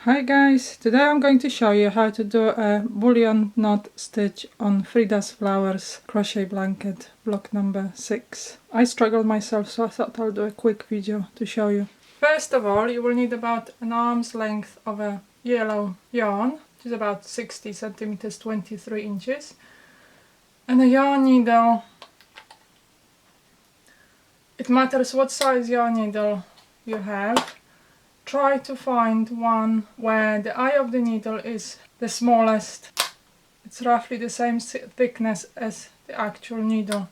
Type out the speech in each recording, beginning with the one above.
Hi guys, today I'm going to show you how to do a bullion knot stitch on Frida's Flowers crochet blanket, block number 6. I struggled myself, so I thought I'll do a quick video to show you. First of all, you will need about an arm's length of a yellow yarn, which is about 60 centimeters, 23 inches, and a yarn needle. It matters what size yarn needle you have. Try to find one where the eye of the needle is the smallest. It's roughly the same thickness as the actual needle.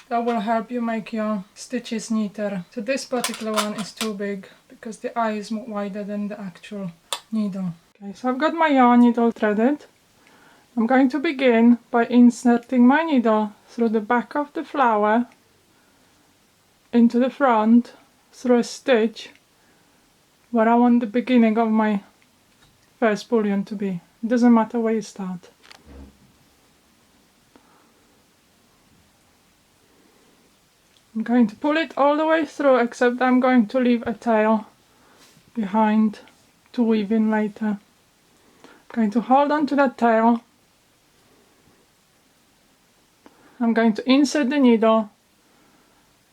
That will help you make your stitches neater. So this particular one is too big because the eye is wider than the actual needle. Okay, so I've got my yarn needle threaded. I'm going to begin by inserting my needle through the back of the flower into the front through a stitch where I want the beginning of my first bullion to be. It doesn't matter where you start. I'm going to pull it all the way through, except I'm going to leave a tail behind to weave in later. I'm going to hold on to that tail. I'm going to insert the needle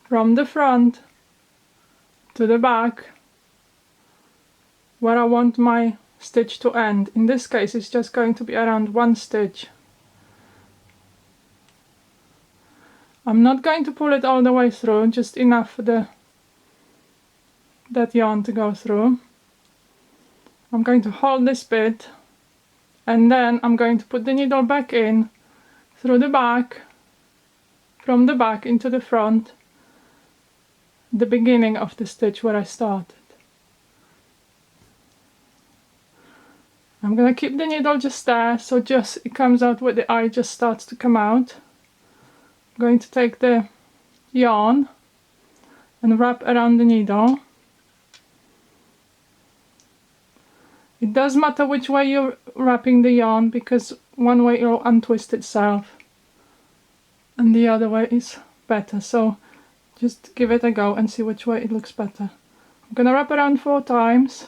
from the front to the back where I want my stitch to end. In this case it's just going to be around one stitch. I'm not going to pull it all the way through, just enough for that yarn to go through. I'm going to hold this bit and then I'm going to put the needle back in through the back, from the back into the front, the beginning of the stitch where I started. I'm going to keep the needle just there, so just it comes out where the eye just starts to come out. I'm going to take the yarn and wrap around the needle. It does matter which way you're wrapping the yarn, because one way it'll untwist itself and the other way is better, so just give it a go and see which way it looks better. I'm going to wrap around 4 times.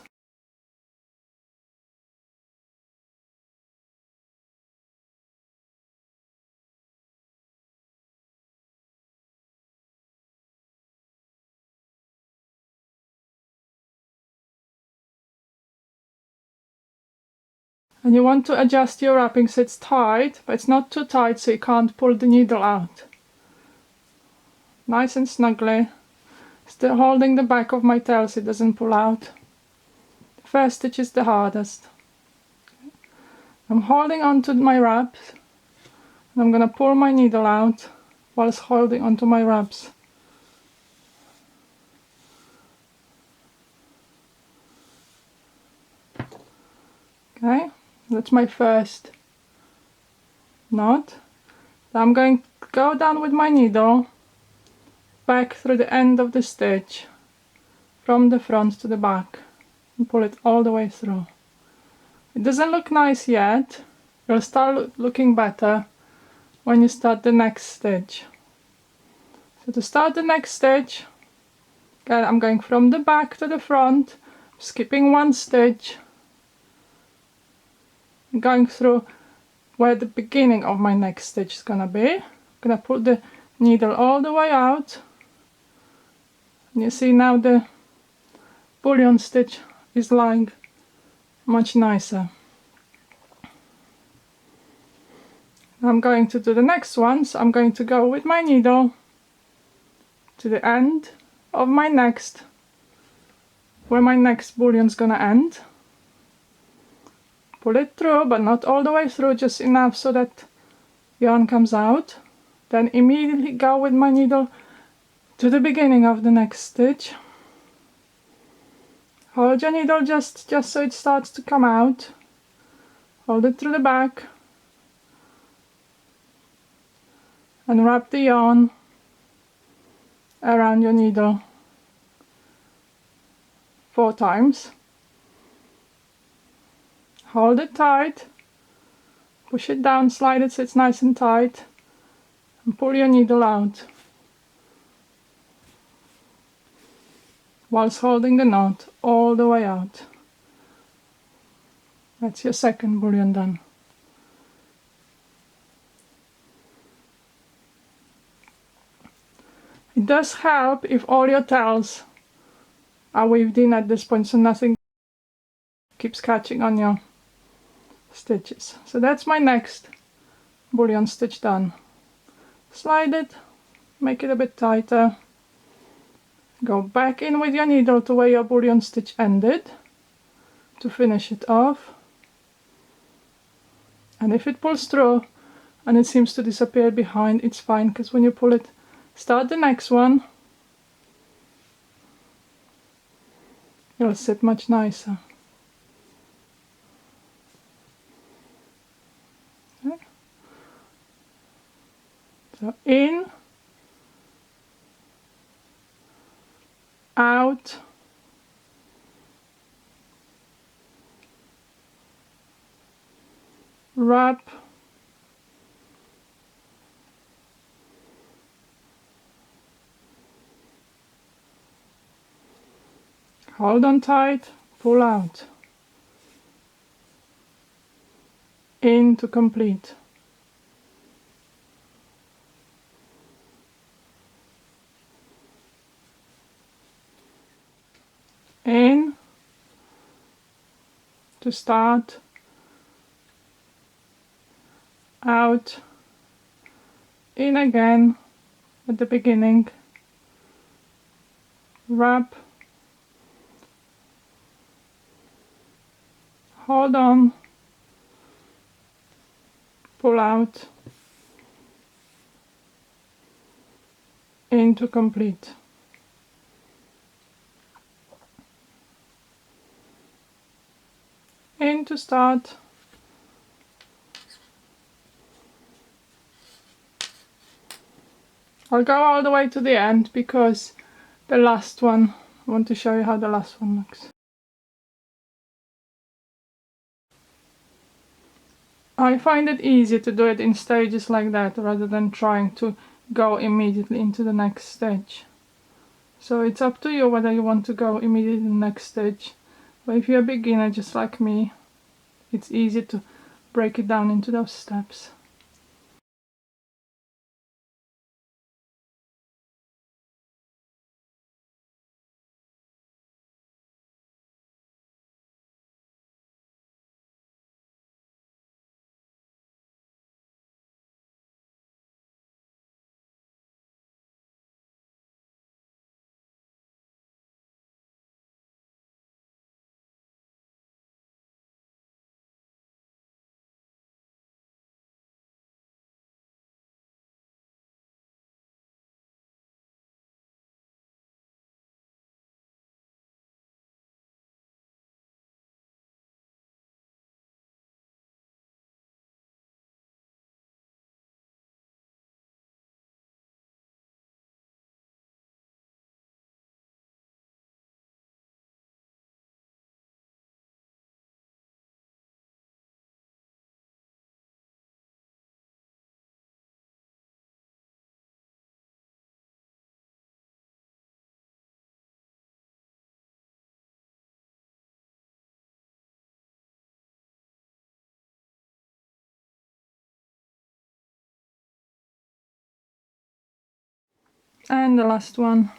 And you want to adjust your wrapping so it's tight, but it's not too tight so you can't pull the needle out. Nice and snugly. Still holding the back of my tail so it doesn't pull out. The first stitch is the hardest. I'm holding on to my wraps and I'm going to pull my needle out whilst holding onto my wraps. Okay, that's my first knot. Now I'm going to go down with my needle back through the end of the stitch from the front to the back and pull it all the way through. It doesn't look nice yet. It'll start looking better when you start the next stitch. So to start the next stitch, again, I'm going from the back to the front, skipping 1 stitch, going through where the beginning of my next stitch is gonna be. I'm gonna pull the needle all the way out, and you see now the bullion stitch is lying much nicer. I'm going to do the next one, so I'm going to go with my needle to the end of my next, where my next bullion's gonna end. Pull it through, but not all the way through, just enough so that yarn comes out. Then immediately go with my needle to the beginning of the next stitch. Hold your needle just so it starts to come out. Hold it through the back and wrap the yarn around your needle 4 times. Hold it tight, push it down, slide it so it's nice and tight, and pull your needle out whilst holding the knot all the way out. That's your second bullion done. It does help if all your tails are weaved in at this point, so nothing keeps catching on your stitches. So that's my next bullion stitch done. Slide it, make it a bit tighter, go back in with your needle to where your bullion stitch ended to finish it off, and if it pulls through and it seems to disappear behind, it's fine, because when you pull it, start the next one, it'll sit much nicer. Okay. So in, out, wrap, hold on tight, pull out, in to complete. In to start, out, in again at the beginning, wrap, hold on, pull out, in to complete. In to start, I'll go all the way to the end because the last one, I want to show you how the last one looks. I find it easier to do it in stages like that rather than trying to go immediately into the next stage. So it's up to you whether you want to go immediately to the next stage. But if you're a beginner just like me, it's easy to break it down into those steps. And the last one.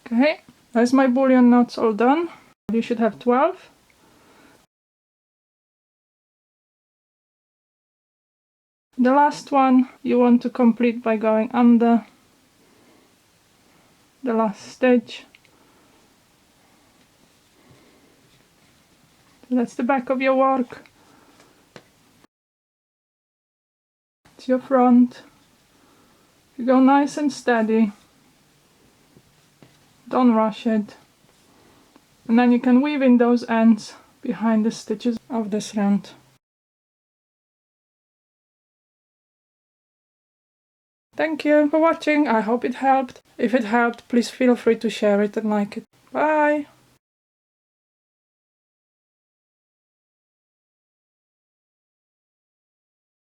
Okay, that's my bullion knots all done. You should have 12. The last one you want to complete by going under the last stitch. That's the back of your work. It's your front. You go nice and steady. Don't rush it. And then you can weave in those ends behind the stitches of this round. Thank you for watching, I hope it helped. If it helped, please feel free to share it and like it. Bye!